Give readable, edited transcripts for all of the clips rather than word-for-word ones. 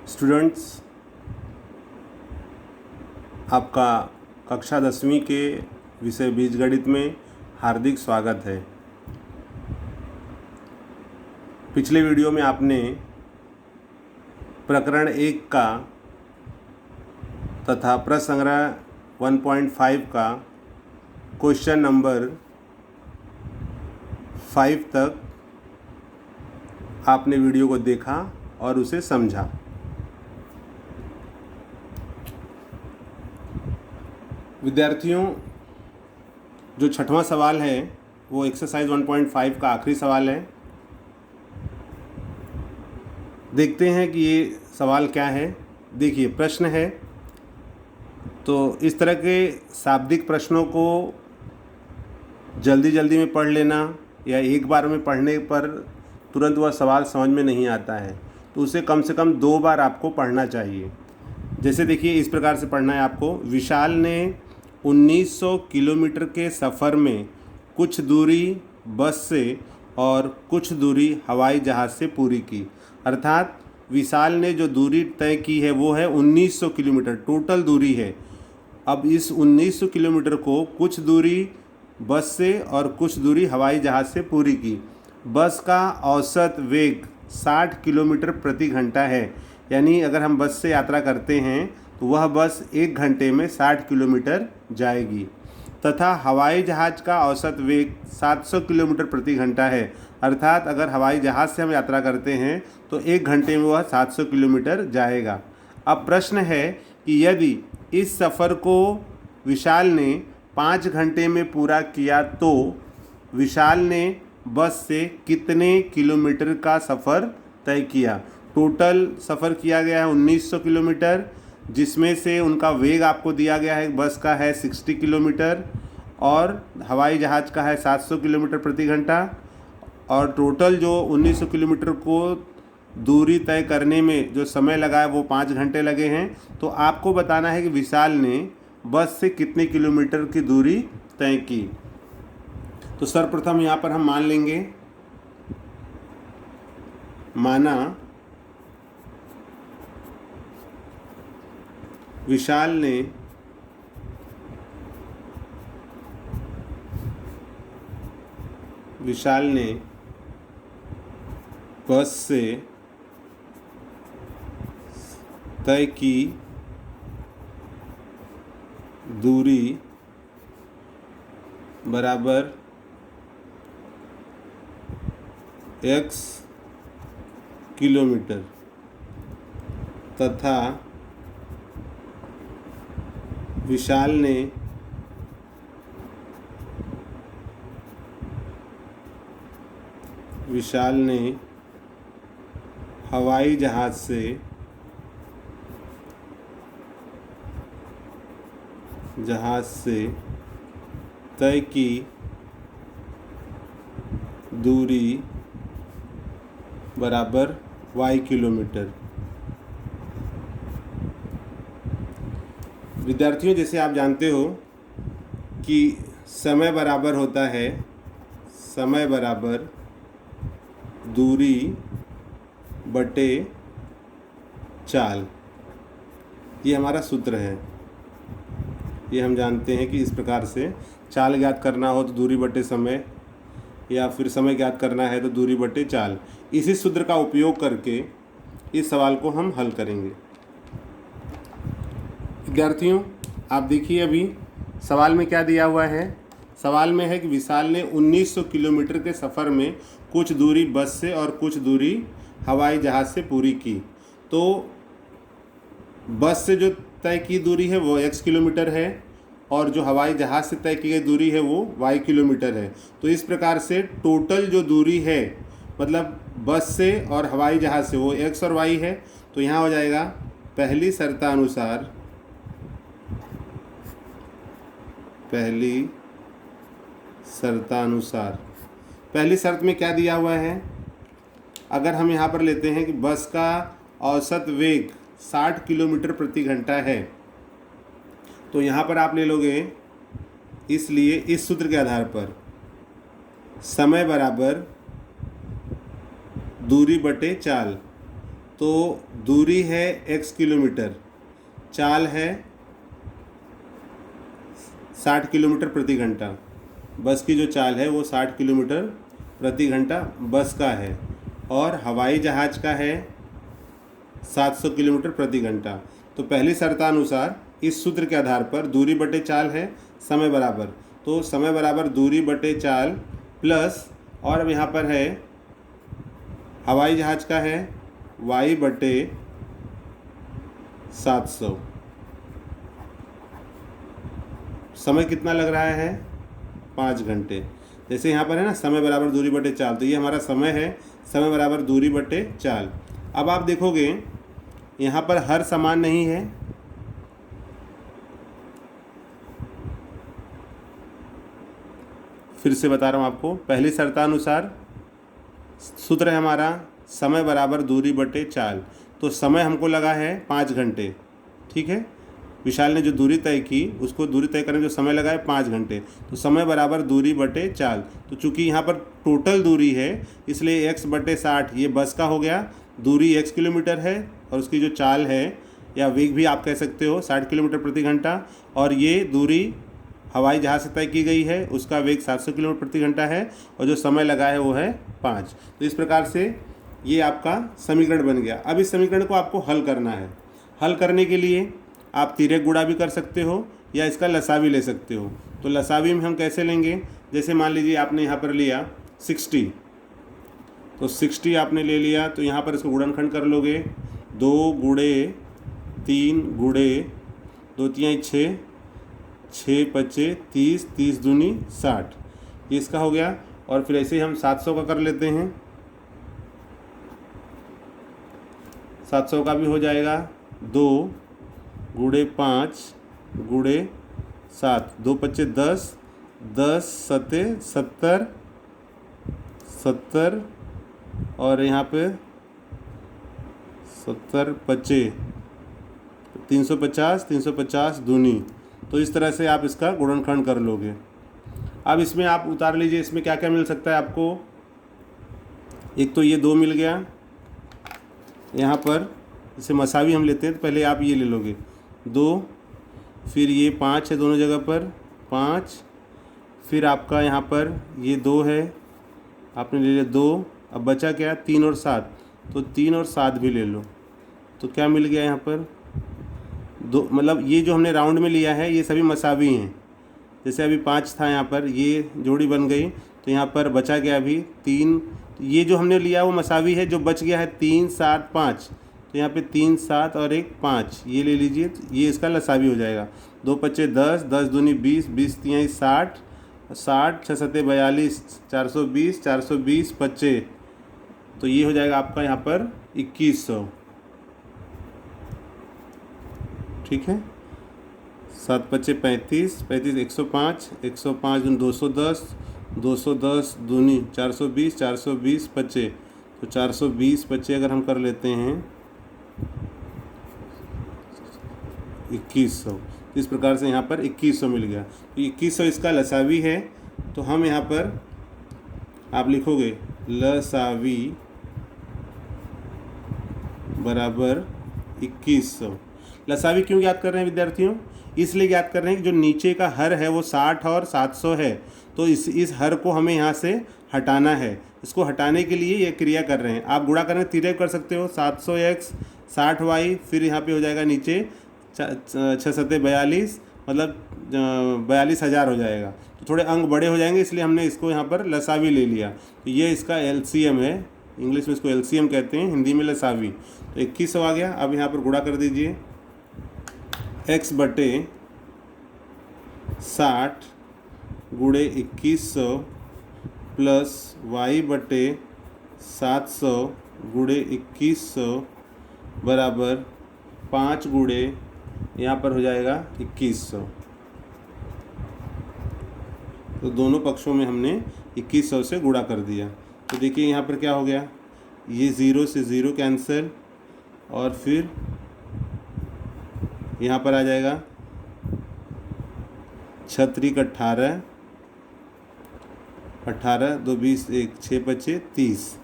Students, आपका कक्षा 10वीं के विषय बीजगणित में हार्दिक स्वागत है। पिछले वीडियो में आपने प्रकरण 1 का तथा प्रश्न संग्रह 1.5 का क्वेश्चन नंबर 5 तक आपने वीडियो को देखा और उसे समझा। विद्यार्थियों, जो छठवां सवाल है वो एक्सरसाइज 1.5 का आखिरी सवाल है। देखते हैं कि ये सवाल क्या है। देखिए, प्रश्न है तो इस तरह के शाब्दिक प्रश्नों को जल्दी जल्दी में पढ़ लेना या एक बार में पढ़ने पर तुरंत वह सवाल समझ में नहीं आता है, तो उसे कम से कम 2 बार आपको पढ़ना चाहिए। जैसे देखिए, इस प्रकार से पढ़ना है आपको। विशाल ने 1900 किलोमीटर के सफ़र में कुछ दूरी बस से और कुछ दूरी हवाई जहाज़ से पूरी की। अर्थात विशाल ने जो दूरी तय की है वो है 1900 किलोमीटर, टोटल दूरी है। अब इस 1900 किलोमीटर को कुछ दूरी बस से और कुछ दूरी हवाई जहाज़ से पूरी की। बस का औसत वेग 60 किलोमीटर प्रति घंटा है, यानी अगर हम बस से यात्रा करते हैं तो वह बस 1 घंटे में 60 किलोमीटर जाएगी, तथा हवाई जहाज़ का औसत वेग 700 किलोमीटर प्रति घंटा है। अर्थात अगर हवाई जहाज़ से हम यात्रा करते हैं तो 1 घंटे में वह 700 किलोमीटर जाएगा। अब प्रश्न है कि यदि इस सफ़र को विशाल ने 5 घंटे में पूरा किया तो विशाल ने बस से कितने किलोमीटर का सफ़र तय किया। टोटल सफ़र किया गया है 1900 किलोमीटर, जिसमें से उनका वेग आपको दिया गया है, बस का है 60 किलोमीटर और हवाई जहाज़ का है 700 किलोमीटर प्रति घंटा। और टोटल जो 1900 किलोमीटर को दूरी तय करने में जो समय लगा है वो 5 घंटे लगे हैं। तो आपको बताना है कि विशाल ने बस से कितने किलोमीटर की दूरी तय की। तो सर्वप्रथम यहाँ पर हम मान लेंगे, माना विशाल ने बस से तय की दूरी बराबर x किलोमीटर तथा विशाल ने हवाई जहाज़ से तय की दूरी बराबर y किलोमीटर। विद्यार्थियों, जैसे आप जानते हो कि समय बराबर होता है समय बराबर दूरी बटे चाल। ये हमारा सूत्र है। ये हम जानते हैं कि इस प्रकार से चाल ज्ञात करना हो तो दूरी बटे समय, या फिर समय ज्ञात करना है तो दूरी बटे चाल। इसी सूत्र का उपयोग करके इस सवाल को हम हल करेंगे। विद्यार्थियों, आप देखिए, अभी सवाल में क्या दिया हुआ है। सवाल में है कि विशाल ने 1900 किलोमीटर के सफ़र में कुछ दूरी बस से और कुछ दूरी हवाई जहाज़ से पूरी की। तो बस से जो तय की दूरी है वो x किलोमीटर है और जो हवाई जहाज़ से तय की गई दूरी है वो y किलोमीटर है। तो इस प्रकार से टोटल जो दूरी है, मतलब बस से और हवाई जहाज़ से, वो x और y है। तो यहाँ हो जाएगा पहली शर्त में क्या दिया हुआ है। अगर हम यहाँ पर लेते हैं कि बस का औसत वेग 60 किलोमीटर प्रति घंटा है, तो यहाँ पर आप ले लोगे, इसलिए इस सूत्र के आधार पर समय बराबर दूरी बटे चाल। तो दूरी है x किलोमीटर, चाल है 60 किलोमीटर प्रति घंटा। बस की जो चाल है वो 60 किलोमीटर प्रति घंटा बस का है, और हवाई जहाज़ का है 700 किलोमीटर प्रति घंटा। तो पहली शर्तानुसार इस सूत्र के आधार पर दूरी बटे चाल है समय बराबर, तो समय बराबर दूरी बटे चाल प्लस, और अब यहाँ पर है हवाई जहाज़ का है y बटे 700। समय कितना लग रहा है 5 घंटे। जैसे यहाँ पर है ना समय बराबर दूरी बटे चाल, तो ये हमारा समय है, समय बराबर दूरी बटे चाल। अब आप देखोगे यहाँ पर हर समान नहीं है, फिर से बता रहा हूँ आपको। पहली शर्तानुसार सूत्र है हमारा समय बराबर दूरी बटे चाल, तो समय हमको लगा है 5 घंटे, ठीक है। विशाल ने जो दूरी तय की उसको दूरी तय करने में जो समय लगा है 5 घंटे, तो समय बराबर दूरी बटे चाल। तो चूंकि यहाँ पर टोटल दूरी है इसलिए x बटे 60 ये बस का हो गया, दूरी x किलोमीटर है, और उसकी जो चाल है या वेग भी आप कह सकते हो 60 किलोमीटर प्रति घंटा, और ये दूरी हवाई जहाज़ से तय की गई है, उसका वेग 700 किलोमीटर प्रति घंटा है, और जो समय लगा है वो है 5। तो इस प्रकार से ये आपका समीकरण बन गया। अब इस समीकरण को आपको हल करना है। हल करने के लिए आप तिर्यक गुणा भी कर सकते हो या इसका लसावी ले सकते हो। तो लसावी में हम कैसे लेंगे, जैसे मान लीजिए आपने यहाँ पर लिया 60, तो 60 आपने ले लिया, तो यहाँ पर इसको गुणनखंड कर लोगे, 2 गुणे 3 गुणे 2 तिहाई 6, 6 पच्चे 30, 30 दूनी 60, ये इसका हो गया। और फिर ऐसे ही हम 700 का कर लेते हैं, 700 का भी हो जाएगा, 2 गुणे 5 गुणे 7, 2 पच्चे 10, 10 सते 70, 70 और यहाँ पे 70 पच्चे 350, 350 दूनी। तो इस तरह से आप इसका गुणनखंड कर लोगे। अब इसमें आप उतार लीजिए, इसमें क्या क्या मिल सकता है आपको। एक तो ये 2 मिल गया, यहाँ पर इसे मसावी हम लेते हैं, तो पहले आप ये ले लोगे 2, फिर ये 5 है दोनों जगह पर 5, फिर आपका यहाँ पर ये 2 है, आपने ले लिया 2। अब बचा क्या 3 और 7, तो 3 और 7 भी ले लो, तो क्या मिल गया यहाँ पर 2। मतलब ये जो हमने राउंड में लिया है ये सभी मसावी हैं। जैसे अभी 5 था यहाँ पर, ये जोड़ी बन गई, तो यहाँ पर बचा गया अभी 3। ये जो हमने लिया वो मसावी है, जो बच गया है 3 7 5, तो यहाँ पे 3 7 और 1 5 ये ले लीजिए, तो ये इसका लसावी हो जाएगा। 2 पच्चे 10, 10 दूनी 20, 20 तिहाई 60, 60 6 सत्ते 42, 420, 420 पच्चे, तो ये हो जाएगा आपका यहाँ पर 2100, ठीक है। 7 पच्चे 35, 35 105, 105 दूनी 210, 210 दूनी 420, 420 पच्चे, तो 420 पच्चे अगर हम कर लेते हैं 2100, इस प्रकार से यहाँ पर 2100 मिल गया। तो 2100 इसका लसावी है, तो हम यहाँ पर आप लिखोगे लसावी बराबर 2100। लसावी क्यों याद कर रहे हैं विद्यार्थियों, इसलिए याद कर रहे हैं कि जो नीचे का हर है वो 60 और 700 है, तो इस हर को हमें यहाँ से हटाना है। इसको हटाने के लिए ये क्रिया कर रहे हैं। आप गुणा करने तिर्यक कर सकते हो, 700x 60y, फिर यहाँ पे हो जाएगा नीचे 6 सत्ते 42, मतलब 42,000 हो जाएगा। तो थोड़े अंक बड़े हो जाएंगे, इसलिए हमने इसको यहाँ पर लसावी ले लिया। तो ये इसका LCM है, इंग्लिश में इसको LCM कहते हैं, हिंदी में लसावी। तो 2100 आ गया। अब यहाँ पर गुणा कर दीजिए, x बटे 60 गुणे 2100 प्लस y बटे 700 गुणे 2100 बराबर 5 गुणे यहाँ पर हो जाएगा 2100। तो दोनों पक्षों में हमने 2100 से गुणा कर दिया। तो देखिए यहाँ पर क्या हो गया, ये 0 से 0 कैंसिल, और फिर यहाँ पर आ जाएगा 6 का 18, 18 2 20 1 6 पच्चे 30,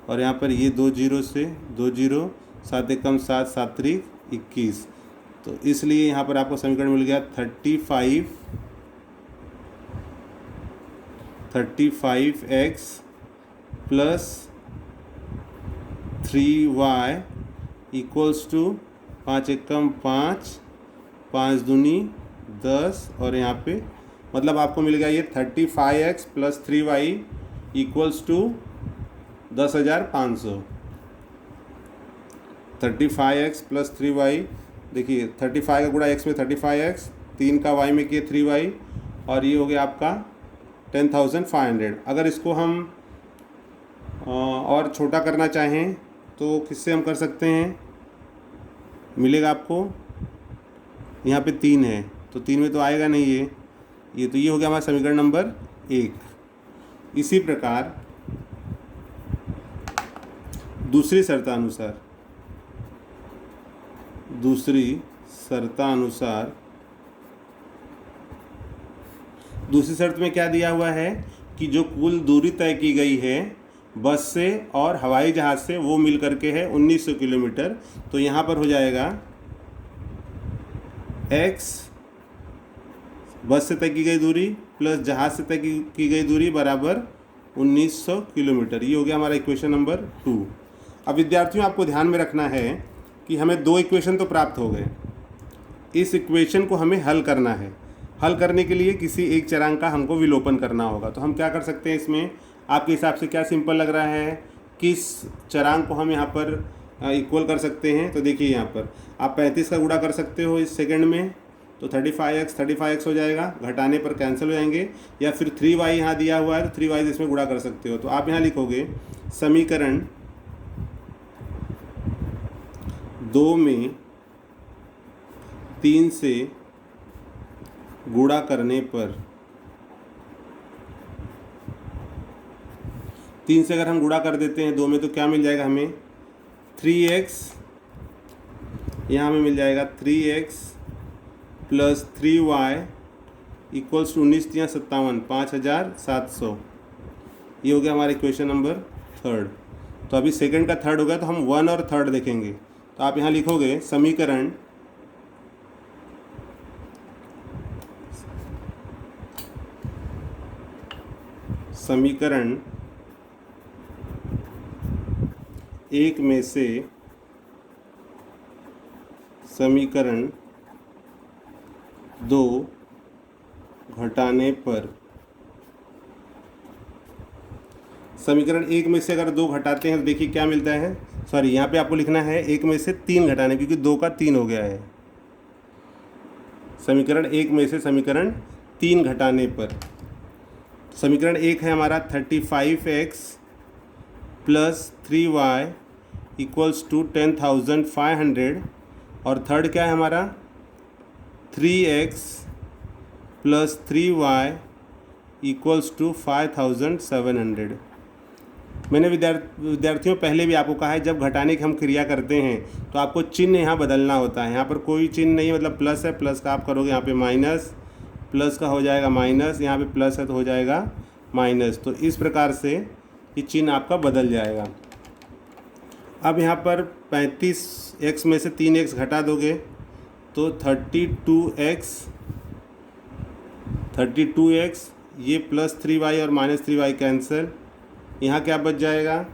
और यहाँ पर ये 2 0 से 2 0 7 एकम 7, 7 त्रिक 21। तो इसलिए यहाँ पर आपको समीकरण मिल गया 35x plus 3y equals to 5 एकम 5, 5 दूनी 10, और यहाँ पे मतलब आपको मिल गया ये 35x plus 3y equals to 10,500। 35x plus 3y, देखिए 35 का गुणा x में 35x, 3 का y में किए 3y, और ये हो गया आपका 10,500। अगर इसको हम और छोटा करना चाहें तो किससे हम कर सकते हैं, मिलेगा आपको यहाँ पे 3 है तो 3 में तो आएगा नहीं ये तो ये हो गया हमारा समीकरण नंबर 1। इसी प्रकार दूसरी शर्त में क्या दिया हुआ है कि जो कुल दूरी तय की गई है बस से और हवाई जहाज़ से वो मिल करके है 1900 किलोमीटर। तो यहाँ पर हो जाएगा x बस से तय की गई दूरी प्लस जहाज़ से तय की गई दूरी बराबर 1900 किलोमीटर। ये हो गया हमारा इक्वेशन नंबर 2। अब विद्यार्थियों आपको ध्यान में रखना है कि हमें 2 इक्वेशन तो प्राप्त हो गए, इस इक्वेशन को हमें हल करना है। हल करने के लिए किसी एक चरांक का हमको विलोपन करना होगा। तो हम क्या कर सकते हैं, इसमें आपके हिसाब से क्या सिंपल लग रहा है, किस चरांक को हम यहाँ पर इक्वल कर सकते हैं। तो देखिए यहाँ पर आप 35 का गुणा कर सकते हो इस सेकंड में, तो 35x हो जाएगा, घटाने पर कैंसिल हो जाएंगे, या फिर 3y यहाँ दिया हुआ है तो 3y इसमें गुणा कर सकते हो। तो आप यहाँ लिखोगे समीकरण 2 में 3 से गुणा करने पर, 3 से अगर हम गुणा कर देते हैं 2 में तो क्या मिल जाएगा हमें 3x, यहाँ हमें मिल जाएगा 3x plus 3y equals to 19 या 57, 5700। ये हो गया हमारा इक्वेशन नंबर 3। तो अभी सेकंड का थर्ड हो गया तो हम 1 और 3 देखेंगे। तो आप यहाँ लिखोगे समीकरण 1 में से समीकरण 2 घटाने पर, समीकरण 1 में से अगर 2 घटाते हैं तो देखिए क्या मिलता है, सॉरी यहाँ पे आपको लिखना है 1 में से 3 घटाने, क्योंकि 2 का 3 हो गया है। समीकरण 1 में से समीकरण 3 घटाने पर, समीकरण 1 है हमारा 35x plus 3y equals to 10,500, और थर्ड क्या है हमारा 3x plus 3y equals to 5,700। मैंने विद्यार्थियों पहले भी आपको कहा है, जब घटाने की हम क्रिया करते हैं तो आपको चिन्ह यहाँ बदलना होता है। यहाँ पर कोई चिन्ह नहीं है, मतलब प्लस है, प्लस का आप करोगे यहाँ पे माइनस, प्लस का हो जाएगा माइनस, यहाँ पे प्लस है तो हो जाएगा माइनस। तो इस प्रकार से ये चिन्ह आपका बदल जाएगा। अब यहाँ पर 35x में से 3x घटा दोगे तो 32x, ये प्लस 3y और माइनस 3y कैंसिल, यहाँ क्या बच जाएगा,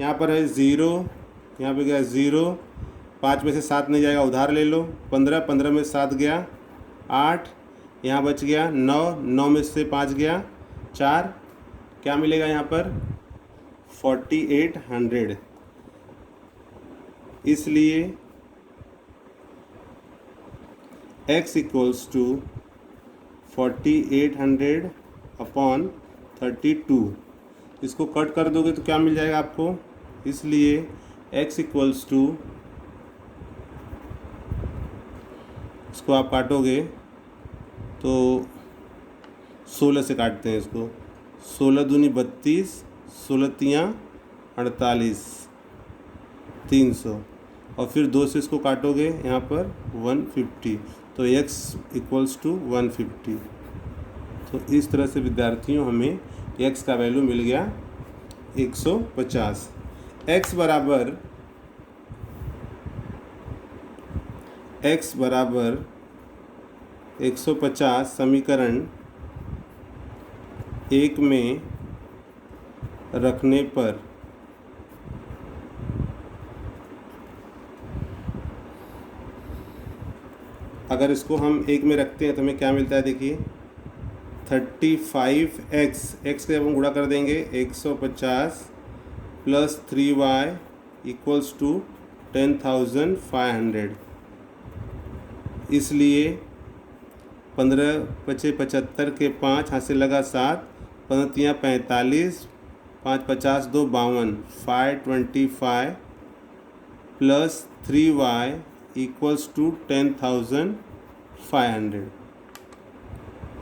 यहाँ पर है 0, यहाँ पे गया 0, 5 में से 7 नहीं जाएगा, उधार ले लो, 15 में 7 गया 8, यहाँ बच गया 9 में से 5 गया 4, क्या मिलेगा यहाँ पर 4800। इसलिए x इक्वल्स टू 4800 अपॉन 32, इसको कट कर दोगे तो क्या मिल जाएगा आपको, इसलिए x इक्वल्स टू, इसको आप काटोगे तो 16 से काटते हैं इसको, 16 दूनी 32, 16 तियाँ 48, 300, और फिर 2 से इसको काटोगे यहाँ पर 150, तो x इक्वल्स टू 150। तो इस तरह से विद्यार्थियों हमें x का वैल्यू मिल गया 150। x बराबर x बराबर 150 समीकरण 1 में रखने पर अगर इसको हम 1 में रखते हैं तो हमें क्या मिलता है, देखिए 35x, x के जब हम गुणा कर देंगे 150 प्लस 3y इक्वल्स टू 10,500। इसलिए 15 पचे 75 के 5 हाथ से लगा 7, 15 तियाँ 45, 5 50 2 52, 525 प्लस 3y इक्वल्स टू 10,500।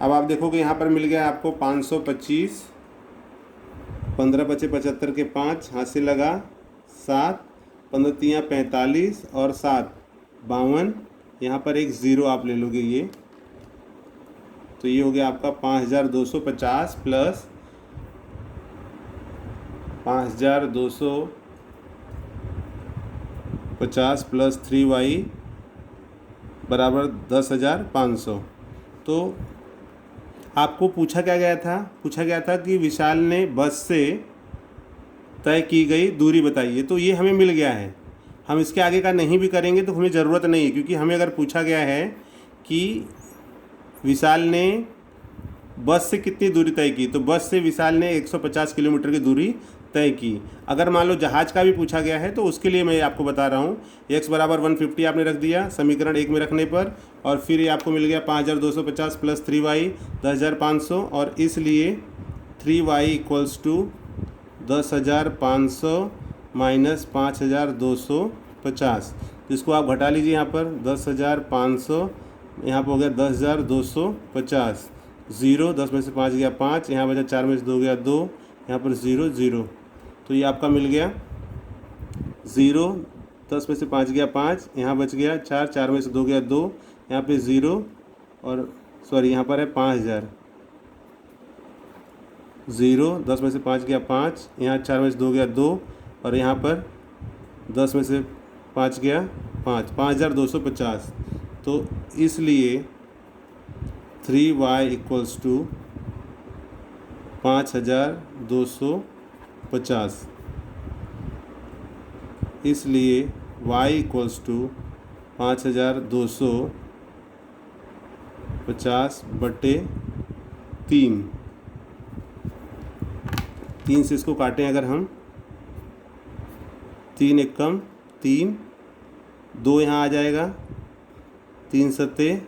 अब आप देखोगे यहाँ पर मिल गया आपको 525, 15 पचे 75 के 5 हाथ से लगा 7, 15 तियाँ 45 और 7 52, यहाँ पर एक ज़ीरो आप ले लोगे ये, तो ये हो गया आपका 5,250 प्लस 5,250 प्लस 3y बराबर 10,500। तो आपको पूछा क्या गया था, पूछा गया था कि विशाल ने बस से तय की गई दूरी बताइए। तो ये हमें मिल गया है, हम इसके आगे का नहीं भी करेंगे तो हमें ज़रूरत नहीं है, क्योंकि हमें अगर पूछा गया है कि विशाल ने बस से कितनी दूरी तय की, तो बस से विशाल ने 150 किलोमीटर की दूरी तय की। अगर मान लो जहाज़ का भी पूछा गया है तो उसके लिए मैं आपको बता रहा हूँ, x बराबर 150 आपने रख दिया समीकरण 1 में रखने पर, और फिर ये आपको मिल गया 5,250 प्लस 3y 10,500, और इसलिए 3y इक्वल्स टू 10,500 माइनस 5,250। जिसको आप घटा लीजिए यहाँ पर 10,500, यहाँ पर हो गया 10,250, ज़ीरो 10 में से 5 गया 5, यहाँ बचा 4 में से 2 गया 2, यहाँ पर 0 0, तो ये आपका मिल गया 0, 10 में से 5 गया 5, यहाँ बच गया 4, 4 में से 2 गया 2, यहाँ पे 0 और सॉरी यहाँ पर है 5,000, 0 10 में से 5 गया 5, यहाँ 4 में से 2 गया 2, और यहाँ पर 10 में से 5 गया 5, 5,250। तो इसलिए 3y इक्वल्स टू 5,250, इसलिए y इक्वल्स टू 5,250/3। 3 से इसको काटें अगर हम, 3 एकम 3, 2 यहाँ आ जाएगा, 3 सत्ते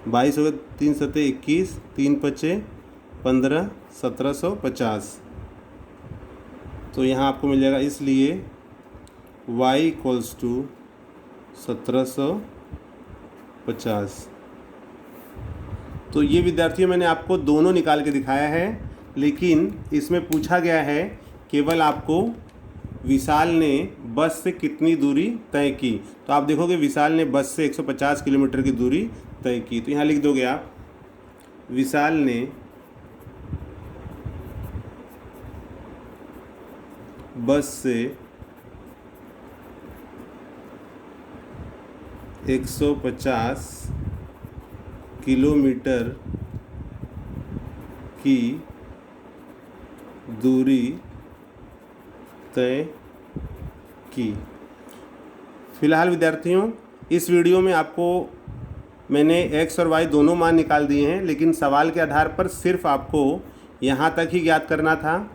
22 होगा, 3 सत्ते 21, 3 पचे 15, 1,750। तो यहाँ आपको मिल जाएगा, इसलिए y इक्वल्स टू 1,750। तो ये विद्यार्थियों मैंने आपको दोनों निकाल के दिखाया है, लेकिन इसमें पूछा गया है केवल आपको विशाल ने बस से कितनी दूरी तय की। तो आप देखोगे विशाल ने बस से 150 किलोमीटर की दूरी तय की, तो यहाँ लिख दोगे आप विशाल ने बस से 150 किलोमीटर की दूरी तय की। फिलहाल विद्यार्थियों इस वीडियो में आपको मैंने x और y दोनों मान निकाल दिए हैं, लेकिन सवाल के आधार पर सिर्फ आपको यहाँ तक ही ज्ञात करना था।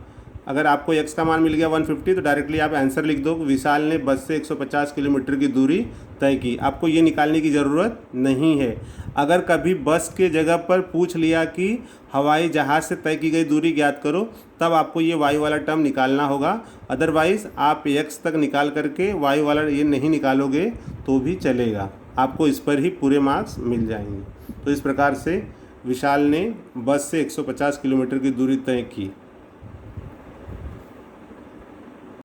अगर आपको x का मान मिल गया 150 तो डायरेक्टली आप आंसर लिख दो, विशाल ने बस से 150 किलोमीटर की दूरी तय की। आपको ये निकालने की ज़रूरत नहीं है। अगर कभी बस के जगह पर पूछ लिया कि हवाई जहाज़ से तय की गई दूरी ज्ञात करो, तब आपको ये y वाला टर्म निकालना होगा। अदरवाइज़ आप x तक निकाल करके y वाला ये नहीं निकालोगे तो भी चलेगा, आपको इस पर ही पूरे मार्क्स मिल जाएंगे। तो इस प्रकार से विशाल ने बस से 150 किलोमीटर की दूरी तय की।